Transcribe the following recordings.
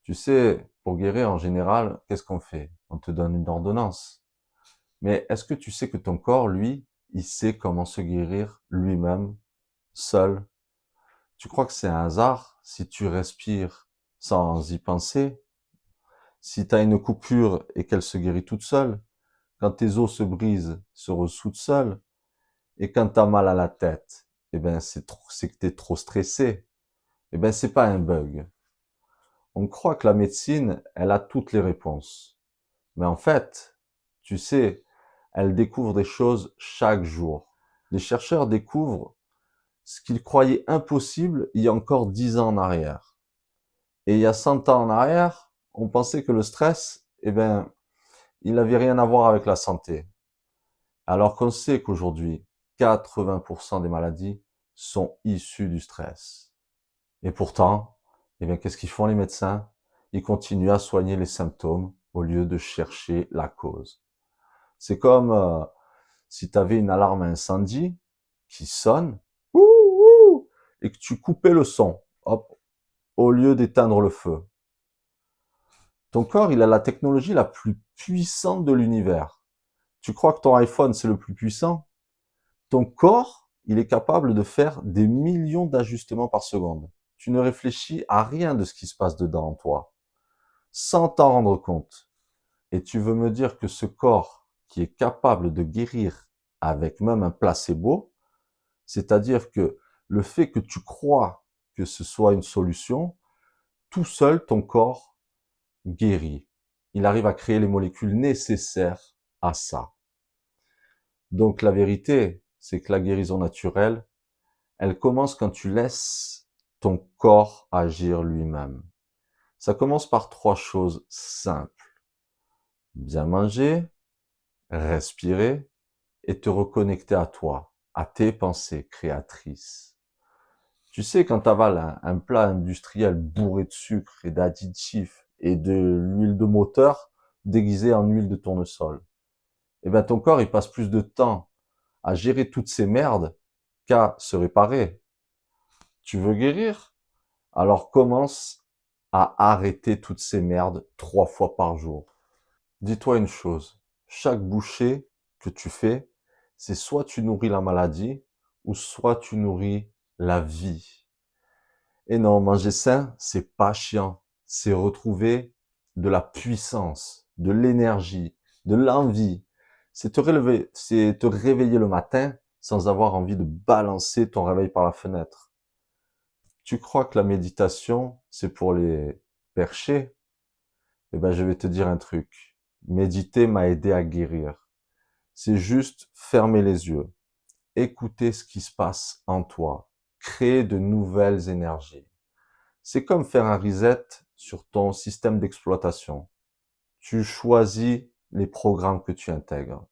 Tu sais, pour guérir en général, qu'est-ce qu'on fait? On te donne une ordonnance. Mais est-ce que tu sais que ton corps, lui, il sait comment se guérir lui-même, seul? Tu crois que c'est un hasard si tu respires sans y penser? Si tu as une coupure et qu'elle se guérit toute seule? Quand tes os se brisent, se ressoutent seuls? Et quand tu as mal à la tête, eh ben c'est que tu es trop stressé. Eh ben c'est pas un bug. On croit que la médecine, elle a toutes les réponses. Mais en fait, tu sais, elle découvre des choses chaque jour. Les chercheurs découvrent ce qu'ils croyaient impossible il y a encore 10 ans en arrière. Et il y a 100 ans en arrière, on pensait que le stress, eh ben, il n'avait rien à voir avec la santé. Alors qu'on sait qu'aujourd'hui, 80% des maladies sont issues du stress. Et pourtant, eh bien, qu'est-ce qu'ils font les médecins? Ils continuent à soigner les symptômes au lieu de chercher la cause. C'est comme si tu avais une alarme incendie qui sonne, ouh, ouh, et que tu coupais le son, hop, au lieu d'éteindre le feu. Ton corps, il a la technologie la plus puissante de l'univers. Tu crois que ton iPhone, c'est le plus puissant? Ton corps, il est capable de faire des millions d'ajustements par seconde. Tu ne réfléchis à rien de ce qui se passe dedans en toi, sans t'en rendre compte. Et tu veux me dire que ce corps qui est capable de guérir avec même un placebo, c'est-à-dire que le fait que tu crois que ce soit une solution, tout seul, ton corps guérit. Il arrive à créer les molécules nécessaires à ça. Donc la vérité, c'est que la guérison naturelle, elle commence quand tu laisses ton corps agir lui-même. Ça commence par trois choses simples. Bien manger, respirer et te reconnecter à toi, à tes pensées créatrices. Tu sais, quand tu avales un plat industriel bourré de sucre et d'additifs et de l'huile de moteur déguisée en huile de tournesol, eh ben ton corps il passe plus de temps à gérer toutes ces merdes qu'à se réparer. Tu veux guérir? Alors commence à arrêter toutes ces merdes 3 fois par jour. Dis-toi une chose, chaque bouchée que tu fais, c'est soit tu nourris la maladie ou soit tu nourris la vie. Et non, manger sain, c'est pas chiant. C'est retrouver de la puissance, de l'énergie, de l'envie. C'est te réveiller le matin sans avoir envie de balancer ton réveil par la fenêtre. Tu crois que la méditation, c'est pour les perchés? Eh ben, je vais te dire un truc. Méditer m'a aidé à guérir. C'est juste fermer les yeux, écouter ce qui se passe en toi, créer de nouvelles énergies. C'est comme faire un reset sur ton système d'exploitation. Tu choisis les programmes que tu intègres.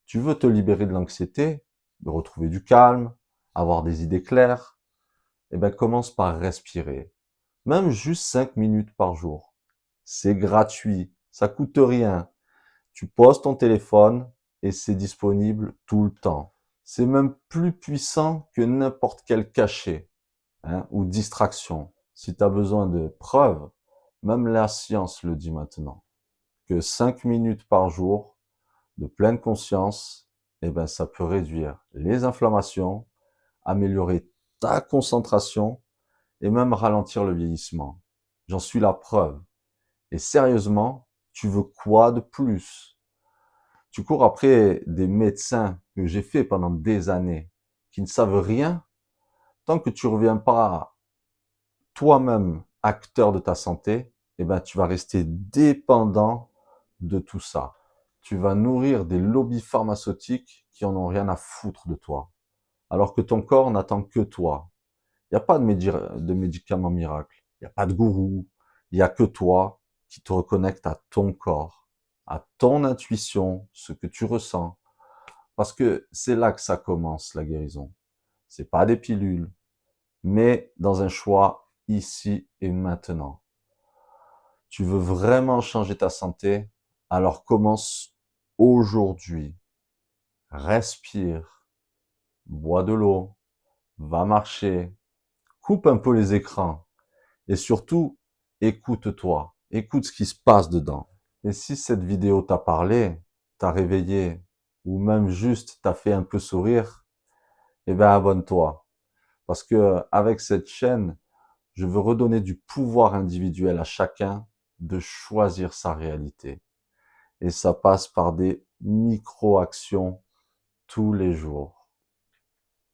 Tu veux te libérer de l'anxiété, de retrouver du calme, avoir des idées claires? Eh ben, commence par respirer. Même juste 5 minutes par jour. C'est gratuit, ça coûte rien. Tu poses ton téléphone et c'est disponible tout le temps. C'est même plus puissant que n'importe quel cachet, hein, ou distraction. Si tu as besoin de preuves, même la science le dit maintenant, que 5 minutes par jour de pleine conscience, eh ben, ça peut réduire les inflammations, améliorer ta concentration et même ralentir le vieillissement. J'en suis la preuve. Et sérieusement, tu veux quoi de plus? Tu cours après des médecins que j'ai fait pendant des années, qui ne savent rien, tant que tu reviens pas toi-même acteur de ta santé, eh ben, tu vas rester dépendant de tout ça. Tu vas nourrir des lobbies pharmaceutiques qui en ont rien à foutre de toi. Alors que ton corps n'attend que toi. Il n'y a pas de médicaments miracles. Il n'y a pas de gourou. Il n'y a que toi qui te reconnecte à ton corps, à ton intuition, ce que tu ressens. Parce que c'est là que ça commence, la guérison. C'est pas des pilules, mais dans un choix ici et maintenant. Tu veux vraiment changer ta santé? Alors commence aujourd'hui. Respire, bois de l'eau, va marcher, coupe un peu les écrans et surtout, écoute-toi, écoute ce qui se passe dedans. Et si cette vidéo t'a parlé, t'a réveillé, ou même juste t'a fait un peu sourire, eh ben abonne-toi. Parce que avec cette chaîne, je veux redonner du pouvoir individuel à chacun de choisir sa réalité. Et ça passe par des micro-actions tous les jours.